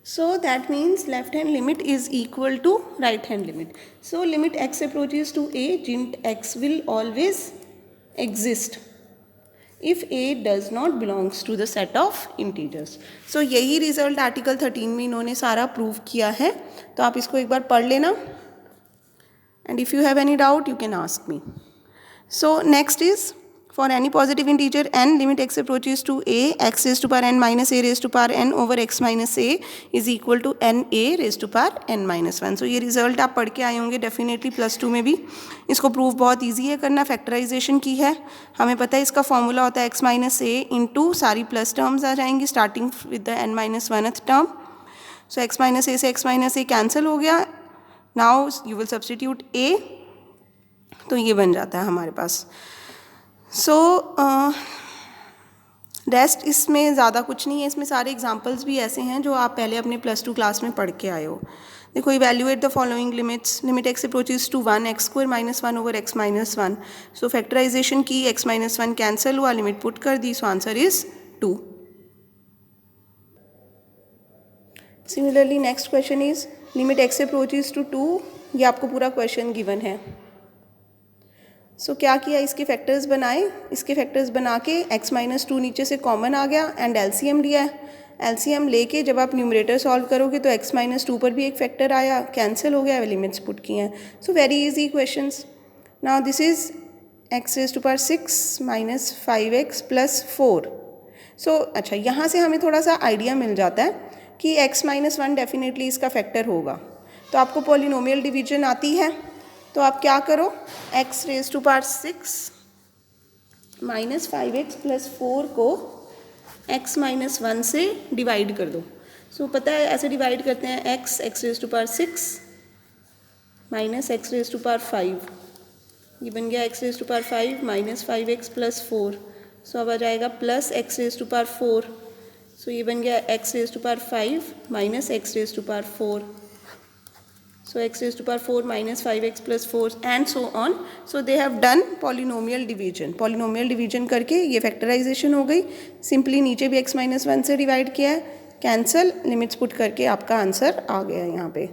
So that means left hand limit is equal to right hand limit. So limit x approaches to a, int x will always exist if a does not belongs to the set of integers. So यही result article 13 में इन्होंने सारा prove किया है, तो आप इसको एक बार पढ़ लेना, and if you have any doubt you can ask me. So next is for any positive integer n, limit x approaches to a, x raised to power n minus a raised to power n over x minus a is equal to n a raised to power n minus 1. So ये result आप पढ़ के आए होंगे definitely +2 में भी. इसको prove बहुत ईजी है करना, फैक्टराइजेशन की है, हमें पता है इसका फॉर्मूला होता है x माइनस ए इंटू सारी प्लस टर्म्स आ जाएंगी starting with the n minus 1th term. So x minus A से x माइनस ए कैंसिल हो गया. Now you will substitute a, तो ये बन जाता है हमारे पास. सो रेस्ट इसमें ज़्यादा कुछ नहीं है, इसमें सारे एग्जांपल्स भी ऐसे हैं जो आप पहले अपने +2 क्लास में पढ़ के आए हो. देखो, evaluate the following limits. Limit x approaches to 1, X square minus 1 over X minus 1. So factorisation की, एक्स माइनस 1 कैंसिल हुआ, लिमिट पुट कर दी, so answer is 2. Similarly next question is limit x approaches to 2. ये आपको पूरा question given है. सो क्या किया, इसके फैक्टर्स बनाए, इसके फैक्टर्स बना के x माइनस 2 नीचे से कॉमन आ गया एंड एलसीएम लिया है. एलसीएम लेके जब आप न्यूमरेटर सॉल्व करोगे तो x माइनस 2 पर भी एक फैक्टर आया, कैंसिल हो गया, लिमिट्स पुट किए हैं. So very easy questions. Now this is x raise to power 6 minus 5x plus 4. So अच्छा, यहाँ से हमें थोड़ा सा आइडिया मिल जाता है कि x माइनस 1 डेफिनेटली इसका फैक्टर होगा. तो आपको पॉलिनोमियल डिवीजन आती है, तो आप क्या करो, x raise to power 6 minus 5x plus 4 को x माइनस 1 से डिवाइड कर दो. सो पता है ऐसे डिवाइड करते हैं, x raise to power 6 minus x raise to power 5. ये बन गया x raise to power 5 minus 5x plus 4. So अब आ जाएगा plus x raise to power 4. So ये बन गया x raise to power 5 minus x raise to power 4. So x raised to power 4 minus 5x plus 4 and so on. So they have done polynomial division. Polynomial division करके ये factorization हो गई. Simply नीचे भी x minus 1 से divide किया है, cancel, limits put करके आपका आंसर आ गया यहाँ पे.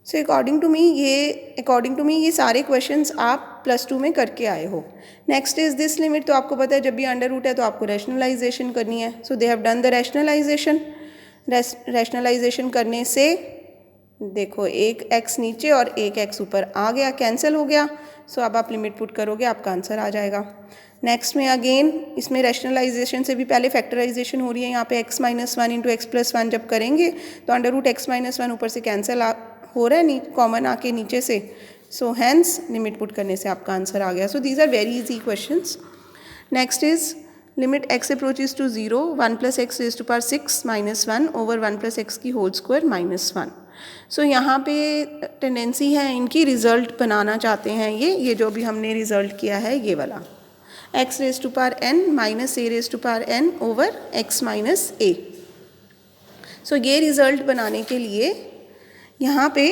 So according to me ये सारे questions आप +2 में करके आए हो. Next is this limit. तो आपको पता है जब भी अंडर रूट है तो आपको rationalization करनी है. So they have done the rationalization. Rationalization करने से देखो, एक x नीचे और एक x ऊपर आ गया, कैंसिल हो गया. सो अब आप लिमिट पुट करोगे, आपका आंसर आ जाएगा. नेक्स्ट में अगेन इसमें रैशनलाइजेशन से भी पहले फैक्टराइजेशन हो रही है. यहाँ पे x minus 1 into x plus 1 जब करेंगे तो अंडर रूट x माइनस 1 ऊपर से कैंसिल हो रहा है, कॉमन आके नीचे से. सो हैंस लिमिट पुट करने से आपका आंसर आ गया. So these are very easy questions. Next is limit x approaches to 0, 1 plus x raise to power 6 minus 1 over 1 plus x की होल स्क्वायर माइनस 1. सो यहाँ पे टेंडेंसी है इनकी रिज़ल्ट बनाना चाहते हैं ये जो भी हमने रिज़ल्ट किया है ये वाला, x raise to power n minus a raise to power n over x minus a. So ये रिज़ल्ट बनाने के लिए यहाँ पे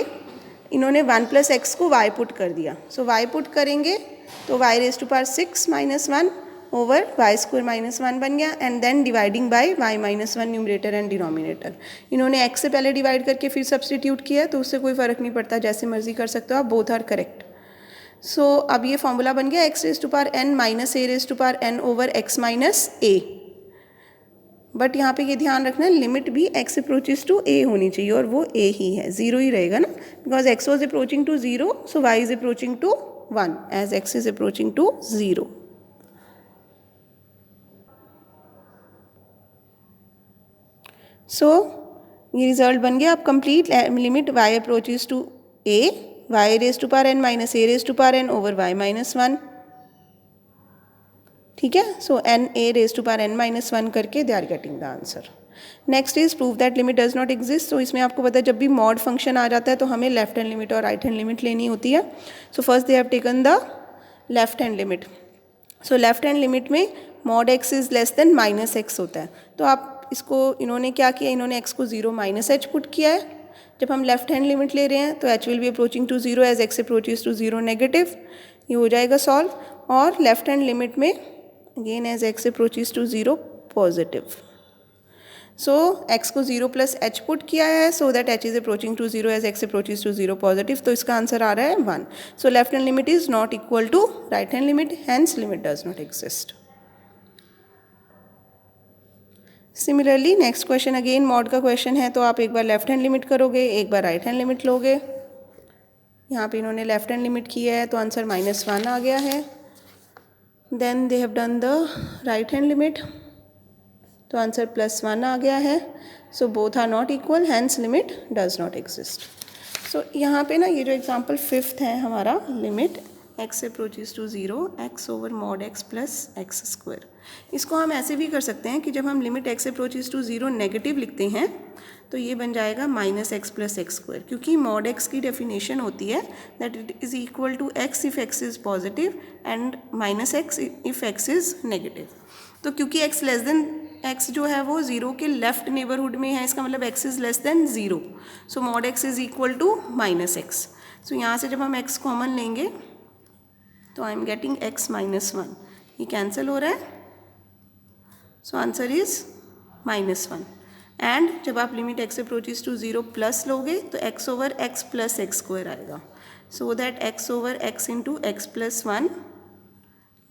इन्होंने 1 प्लस एक्स को y पुट कर दिया. सो y पुट करेंगे तो y raise to power 6 minus 1 over y square minus 1 बन गया and then dividing by y minus 1 numerator and denominator. इन्होंने x से पहले डिवाइड करके फिर सब्सटीट्यूट किया तो उससे कोई फ़र्क नहीं पड़ता, जैसे मर्जी कर सकते हो आप, बोथ आर करेक्ट. सो अब ये फॉर्मूला बन गया x raise to power n minus a raise to power n over x minus a. But यहाँ पे ये ध्यान रखना, लिमिट भी x अप्रोचेस टू a होनी चाहिए और वो a ही है, 0 ही रहेगा ना, because x was approaching to 0, so y is approaching to 1 as x is approaching to 0. So ये रिजल्ट बन गया. अब complete limit y approaches to a, y raise to power n minus a raise to power n over y minus 1. ठीक है. So n a raise to power n minus 1 करके they are getting the answer. Next is prove that limit does not exist. तो इसमें आपको पता है जब भी मॉड फंक्शन आ जाता है तो हमें लेफ्ट हैंड लिमिट और राइट हैंड लिमिट लेनी होती है. So first they have taken the left hand limit. So left hand limit में mod x is less than minus x होता है. तो आप इसको, इन्होंने क्या किया, इन्होंने x को 0 माइनस h पुट किया है. जब हम लेफ्ट हैंड लिमिट ले रहे हैं तो h will be approaching to 0 as x approaches to 0 negative. ये हो जाएगा सॉल्व. और लेफ्ट हैंड लिमिट में again as x approaches to 0 positive. So x को 0 प्लस h पुट किया है so that h is approaching to 0 as x approaches to 0 positive, तो इसका आंसर आ रहा है 1. So left hand limit is not equal to right hand limit, hence limit does not exist. Similarly next question again mod का question है, तो आप एक बार लेफ्ट हैंड लिमिट करोगे, एक बार राइट हैंड लिमिट लोगे. यहाँ पे इन्होंने लेफ्ट हैंड लिमिट किया है तो आंसर -1 आ गया है. Then they have done the right hand limit, तो आंसर +1 आ गया है. So both are not equal, hence limit does not exist. So यहाँ पे ना ये जो एग्जाम्पल 5th है हमारा, limit x approaches to 0 x over mod x plus x square. इसको हम ऐसे भी कर सकते हैं कि जब हम limit x approaches to 0 negative लिखते हैं तो ये बन जाएगा -x प्लस एक्स स्क्वायर, क्योंकि मॉड x की डेफिनेशन होती है that it is equal to x if x is positive and -x if x is negative. तो क्योंकि x लेस देन x जो है वो 0 के लेफ्ट नेबरहुड में है, इसका मतलब x is less than 0. So mod x is equal to -x. So यहाँ से जब हम x कॉमन लेंगे तो आई एम गेटिंग x -1, ये कैंसिल हो रहा है. सो आंसर इज -1. एंड जब आप limit x approaches to 0 plus लोगे तो x over x plus x square आएगा. So that x over x into x plus 1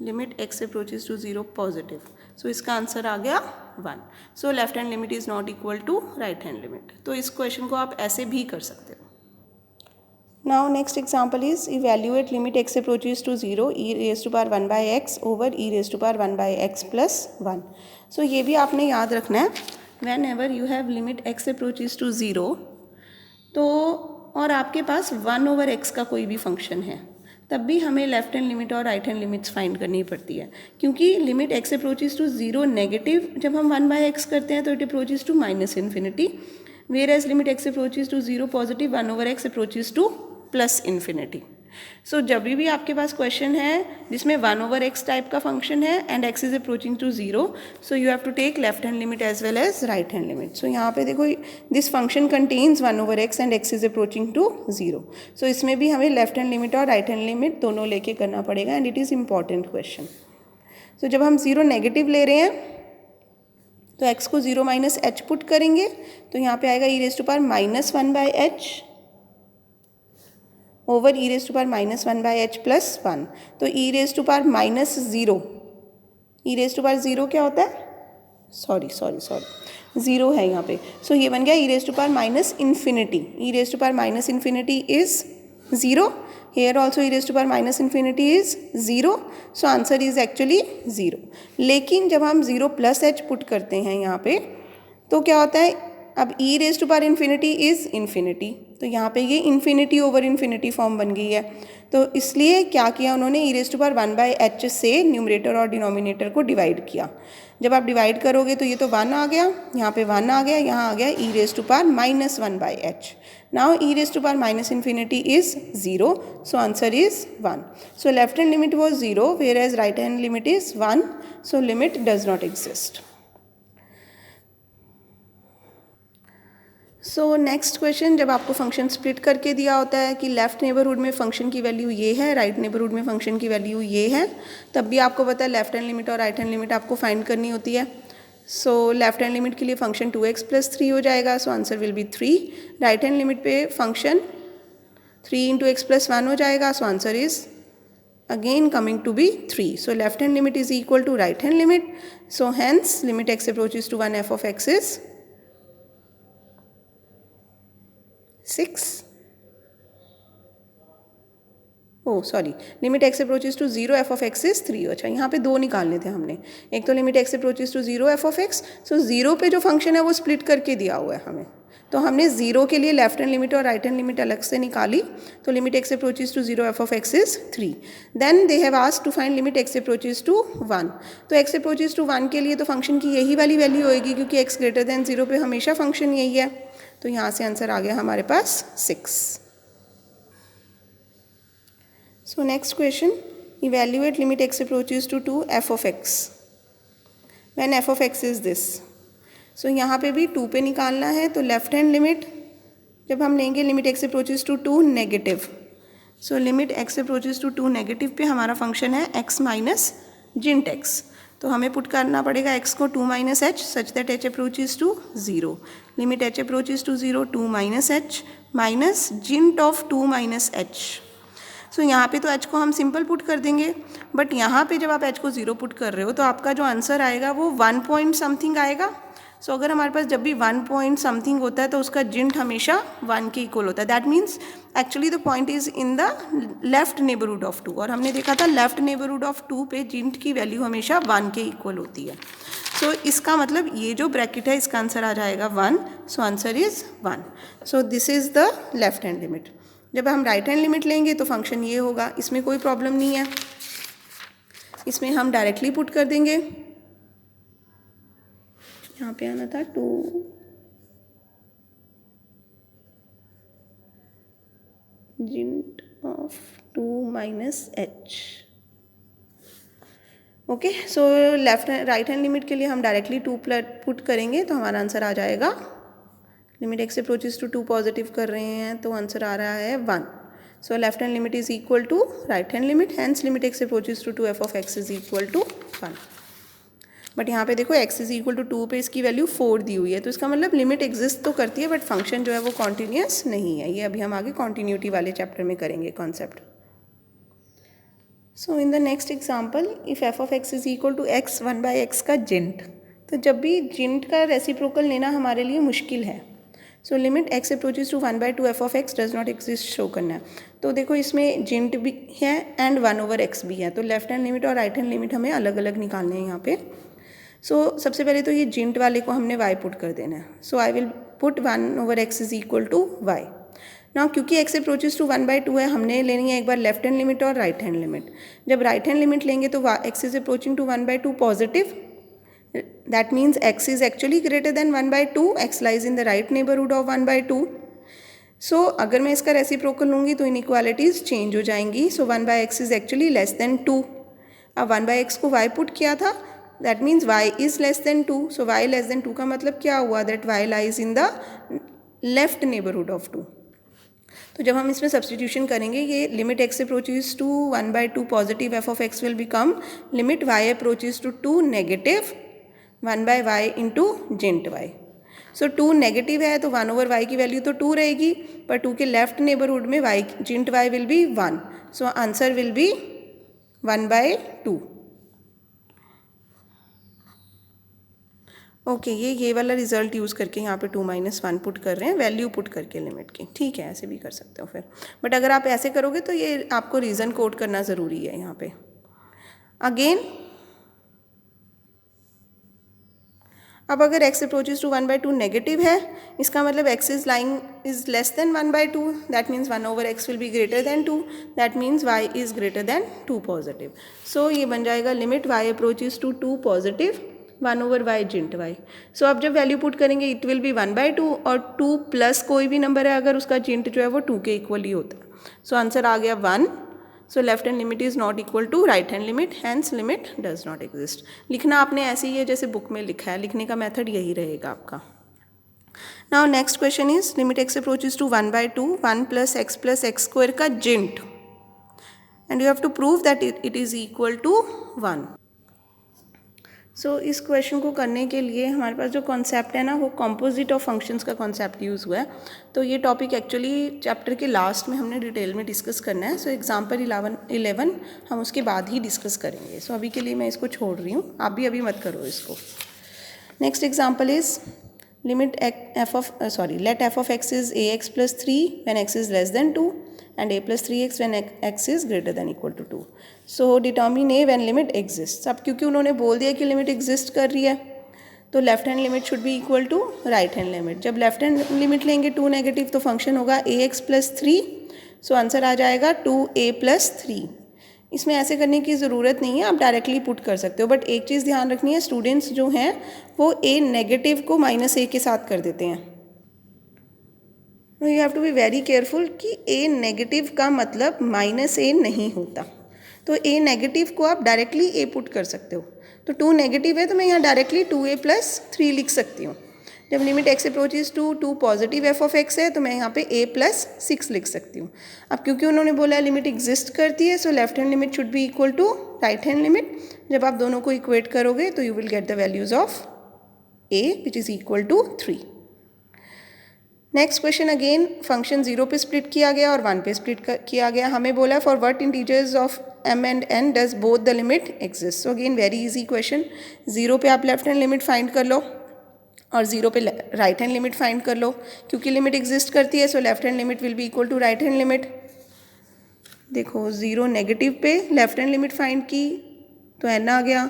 limit x approaches to 0 positive. So इसका आंसर आ गया 1. So left hand limit is not equal to right hand limit. तो इस question को आप ऐसे भी कर सकते हो. Now next example is evaluate limit x approaches to 0 e raised to power 1 by x over e raised to power 1 by x plus 1. So ये भी आपने याद रखना है, whenever you have limit x approaches to 0 तो और आपके पास 1 over x का कोई भी फंक्शन है, तब भी हमें लेफ्ट हैंड लिमिट और राइट हैंड लिमिट्स फाइंड करनी पड़ती है. क्योंकि limit x approaches to 0 negative जब हम 1 by x करते हैं तो it approaches to -infinity, whereas limit x approaches to 0 positive 1 over x approaches to +infinity. So जब भी आपके पास क्वेश्चन है जिसमें 1 over x टाइप का फंक्शन है and x is approaching to 0, so you have to take left hand limit as well as right hand limit. So यहाँ पे देखो this function contains 1 over x and x is approaching to 0. So इसमें भी हमें left hand limit और right hand limit दोनों लेके करना पड़ेगा and it is important question. So जब हम 0 नेगेटिव ले रहे हैं तो x को 0 माइनस h पुट करेंगे तो यहाँ पे आएगा e raise to power -1 by h over e raise to power -1 by h plus 1. तो e raise to power -0, e raise to power 0 क्या होता है, सॉरी 0 है यहाँ पे. सो ये बन गया e raise to power -infinity. e raise to power -infinity is 0. Here also e raise to power -infinity is 0. So answer is actually 0. लेकिन जब हम 0 प्लस h पुट करते हैं यहाँ पे तो क्या होता है, अब e raise to power infinity is infinity, तो यहाँ पे ये इन्फिनिटी ओवर इन्फिनिटी फॉर्म बन गई है. तो इसलिए क्या किया उन्होंने, e raise to power 1 by h से न्यूमरेटर और डिनोमिनेटर को डिवाइड किया. जब आप डिवाइड करोगे तो ये तो 1 आ गया, यहाँ पे 1 आ गया, यहाँ आ गया e raise to power -1 by h. Now e raise to power -infinity is 0, so answer is 1. So left hand limit was 0 whereas right hand limit is 1. So limit does not exist. So next question, जब आपको function split करके दिया होता है कि left neighbourhood में function की value ये है, राइट नेबरहुड में फंक्शन की वैल्यू ये है, तब भी आपको पता है लेफ्ट हैंड लिमिट और राइट हैंड लिमिट आपको फाइंड करनी होती है. सो लेफ्ट हैंड लिमिट के लिए फंक्शन 2x + 3 हो जाएगा, so answer will be 3. Right hand limit पे फंक्शन 3 × x + 1 हो जाएगा, so answer is again coming to be 3. So left hand limit is equal to right hand limit. So hence limit x approaches to 1 f of x is 6. Oh sorry, limit x approaches to 0 f of x is 3. अच्छा, यहाँ पे 2 निकालने थे हमने. एक तो limit x approaches to 0 f of x, so 0 पे जो फंक्शन है वो स्प्लिट करके दिया हुआ है हमें, तो हमने 0 के लिए लेफ्ट हैंड लिमिट और राइट हैंड लिमिट अलग से निकाली. तो limit x approaches to 0 f of x is 3. Then they have asked to find limit x approaches to 1. तो x अप्रोचेज टू 1 के लिए तो फंक्शन की यही वाली वैल्यू होएगी, क्योंकि x ग्रेटर देन 0 पे हमेशा फंक्शन यही है. तो यहाँ से आंसर आ गया हमारे पास 6. So next question, evaluate limit x approaches to 2 f of x when f of x is this. So यहाँ पे भी 2 पे निकालना है, तो लेफ्ट हैंड लिमिट जब हम लेंगे limit x approaches to 2 negative. So limit x approaches to 2 negative पे हमारा फंक्शन है x माइनस जिंट x. तो हमें पुट करना पड़ेगा x को 2 minus h such that h approaches to 0. Limit h approaches to 0 2 minus h minus जिंट of 2 minus h. So यहाँ पे तो h को हम सिंपल पुट कर देंगे, बट यहाँ पे जब आप h को 0 पुट कर रहे हो तो आपका जो आंसर आएगा वो 1 पॉइंट समथिंग आएगा. सो अगर हमारे पास जब भी 1 पॉइंट समथिंग होता है तो उसका जिंट हमेशा 1 के इक्वल होता है. That means actually the point is in the left neighbourhood of 2, और हमने देखा था लेफ्ट नेबरहुड ऑफ 2 पे जिंट की वैल्यू हमेशा 1 के इक्वल होती है. सो इसका मतलब ये जो ब्रैकेट है इसका आंसर आ जाएगा 1. सो answer is 1. So this is the left hand limit. जब हम राइट हैंड लिमिट लेंगे तो फंक्शन ये होगा, इसमें कोई प्रॉब्लम नहीं है, इसमें हम डायरेक्टली पुट कर देंगे. यहाँ पे आना था 2 जिंट of 2 minus h. Okay, so left right hand limit के लिए हम डायरेक्टली 2 पुट करेंगे तो हमारा आंसर आ जाएगा, limit x approaches to 2 positive कर रहे हैं तो आंसर आ रहा है 1. So left hand limit is equal to right hand limit, hence limit x approaches to 2 f of x is equal to 1. But यहाँ पे देखो x इज इक्वल टू 2 पे इसकी वैल्यू 4 दी हुई है, तो इसका मतलब लिमिट एग्जिस्ट तो करती है बट फंक्शन जो है वो कॉन्टीन्यूस नहीं है. ये अभी हम आगे कॉन्टीन्यूटी वाले चैप्टर में करेंगे concept. So in the next example, if f of x is equal to x 1/x का जिंट. तो जब भी जिंट का रेसिप्रोकल लेना हमारे लिए मुश्किल है, so limit x approaches to 1/2 f of x does not exist show करना है. तो देखो इसमें जिंट भी है एंड 1/x भी है, तो लेफ्ट हैंड लिमिट और राइट हैंड लिमिट हमें अलग अलग निकालने हैं यहाँ पे. सो सबसे पहले तो ये जिंट वाले को हमने y पुट कर देना है. So I will put 1/x is equal to y. Now क्योंकि x अप्रोचेज टू 1/2 है, हमने लेनी है एक बार लेफ्ट हैंड लिमिट और राइट हैंड लिमिट. जब राइट हैंड लिमिट लेंगे तो x is approaching to 1/2 positive. That means x is actually greater than 1/2. x lies in the right neighborhood of 1/2. So अगर मैं इसका रेसिप्रोकल लूँगी तो इनइक्वालिटीज़ चेंज हो जाएंगी. So 1/x is actually less than 2. अब 1/x को y पुट किया था, that means y is less than 2. So y less than 2 का मतलब क्या हुआ, that y lies in the left neighborhood of 2. तो जब हम इसमें सब्सटीट्यूशन करेंगे, ये limit x approaches to 1/2 positive f of x will become limit y approaches to 2 negative 1/y into जिंट y. सो 2 नेगेटिव है तो 1/y की वैल्यू तो 2 रहेगी, पर 2 के लेफ्ट नेबरहुड में y जिंट y will be 1. So answer will be 1/2. Okay, ये वाला रिजल्ट यूज़ करके यहाँ पे 2 - 1 पुट कर रहे हैं, वैल्यू पुट करके लिमिट की. ठीक है, ऐसे भी कर सकते हो फिर, बट अगर आप ऐसे करोगे तो ये आपको रीज़न कोट करना ज़रूरी है यहाँ पे. अगेन अब अगर x अप्रोचेज टू 1/2 नेगेटिव है, इसका मतलब x is lying is less than 1/2. That means 1/x will be greater than 2. That means y is greater than 2 positive. So ये बन जाएगा limit y approaches to 2 positive 1/y जिंट y. So अब जब value put करेंगे it will be 1/2, और 2 plus कोई भी नंबर है अगर उसका जिंट जो है वो 2 के इक्वल ही होता है. सो आंसर आ गया 1. So left hand limit is not equal to right hand limit, hence limit does not exist. लिखना आपने ऐसे ही है जैसे बुक में लिखा है, लिखने का मेथड यही रहेगा आपका. Now next question is limit x approaches to 1/2 1 + x + x² का जिंट, and you have to prove that it is equal to 1. So इस क्वेश्चन को करने के लिए हमारे पास जो कॉन्सेप्ट है ना, वो कॉम्पोजिट ऑफ फंक्शंस का कॉन्सेप्ट यूज़ हुआ है. तो ये टॉपिक एक्चुअली चैप्टर के लास्ट में हमने डिटेल में डिस्कस करना है. सो एग्जाम्पल 11 हम उसके बाद ही डिस्कस करेंगे. सो अभी के लिए मैं इसको छोड़ रही हूँ, आप भी अभी मत करो इसको. Next example is limit let f of x is ax + 3 when x is less than 2 and a + 3x when x is greater than equal to 2. So determine a when limit exists. अब क्योंकि उन्होंने बोल दिया कि limit exist कर रही है, तो left hand limit should be equal to right hand limit. जब लेफ्ट हैंड लिमिट लेंगे 2 नेगेटिव तो फंक्शन होगा ax + 3. सो आंसर आ जाएगा 2a + 3. इसमें ऐसे करने की ज़रूरत नहीं है, आप डायरेक्टली पुट कर सकते हो. बट एक चीज़ ध्यान रखनी है, स्टूडेंट्स जो हैं वो a नेगेटिव को -a के साथ कर देते हैं. You have to be very careful कि a नेगेटिव का मतलब -a नहीं होता. तो a नेगेटिव को आप डायरेक्टली a पुट कर सकते हो. तो 2 नेगेटिव है तो मैं यहाँ डायरेक्टली 2a + 3 लिख सकती हूँ. जब limit x approaches to 2 positive f of x है तो मैं यहाँ पे a + 6 लिख सकती हूँ. अब क्योंकि उन्होंने बोला लिमिट एग्जिस्ट करती है, so left hand limit should be equal to right hand limit, जब आप दोनों को इक्वेट करोगे तो you will get the values of a which is equal to 3। Next question again function 0 पे स्प्लिट किया गया और 1 पे स्प्लिट किया गया। हमें बोला for what integers of m and n does both the limit exist. So again very easy question. 0 पे आप लेफ्ट हैंड लिमिट फाइंड कर लो और 0 पे राइट हैंड लिमिट फाइंड कर लो। क्योंकि लिमिट एग्जिस्ट करती है so left hand limit will be equal to right hand limit. देखो 0 नेगेटिव पे लेफ्ट हैंड लिमिट फाइंड की तो n आ गया,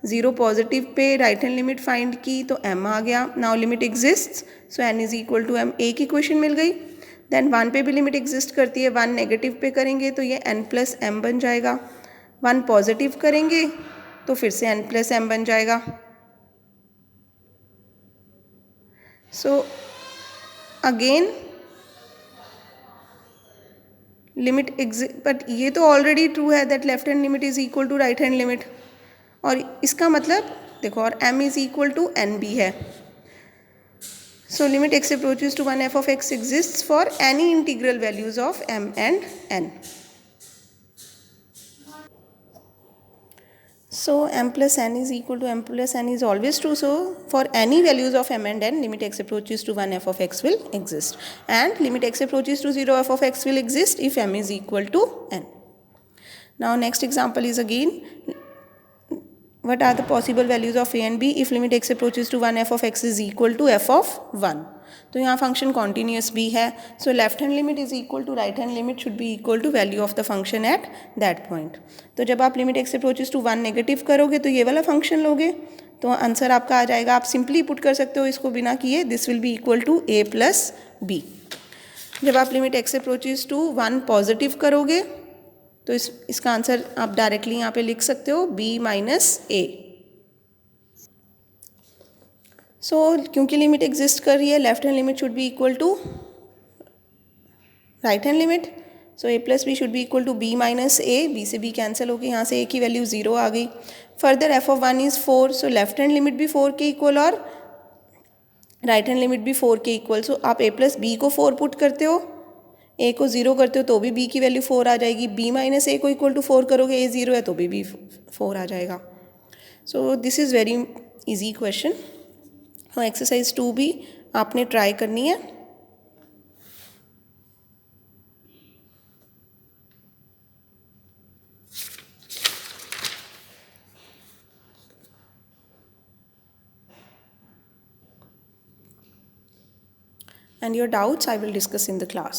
0 positive pay right hand limit find की तो m आ गया। Now limit exist so n is equal to m, एक इक्वेशन मिल गई। देन 1 पे भी लिमिट एग्जिस्ट करती है, 1 नेगेटिव पे करेंगे तो ये n प्लस m बन जाएगा, 1 पॉजिटिव करेंगे तो फिर से n प्लस m बन जाएगा। सो अगेन लिमिट बट ये तो ऑलरेडी ट्रू है that left hand limit is equal to right hand limit, और इसका मतलब देखो और m इज इक्वल टू n भी है। So limit x approaches to 1 f of x exists for any integral values of m and n. So m plus n is equal to m plus n is always true. So for any values of m and n, limit x approaches to 1 f of x will exist, and limit x approaches to 0 f of x will exist if m is equal to n. Now next example is again, what are the possible values of a and b if limit x approaches to 1 f of x is equal to f of 1. तो यहाँ function continuous भी है, so left hand limit is equal to right hand limit should be equal to value of the function at that point. तो जब आप limit x approaches to 1 negative करोगे तो ये वाला फंक्शन लोगे तो आंसर आपका आ जाएगा। आप सिंपली पुट कर सकते हो इसको बिना किए, this will be equal to a plus b. जब आप limit x approaches to 1 positive करोगे तो इसका आंसर आप डायरेक्टली यहाँ पे लिख सकते हो b माइनस ए। सो क्योंकि लिमिट एग्जिस्ट कर रही है, left hand limit should be equal to right hand limit, so a plus b should be equal to b minus a. B से b कैंसिल होगी, यहाँ से a की वैल्यू 0 आ गई। Further f of 1 is 4, so left hand limit भी 4 के equal और राइट हैंड लिमिट भी 4 के इक्वल। सो आप a प्लस बी को 4 पुट करते हो, a को 0 करते हो तो भी b की वैल्यू 4 आ जाएगी, b माइनस a को इक्वल टू 4 करोगे, a 0 है तो भी 4 आ जाएगा। So this is very easy question. और एक्सरसाइज 2 भी आपने ट्राई करनी है। And your doubts I will discuss in the class.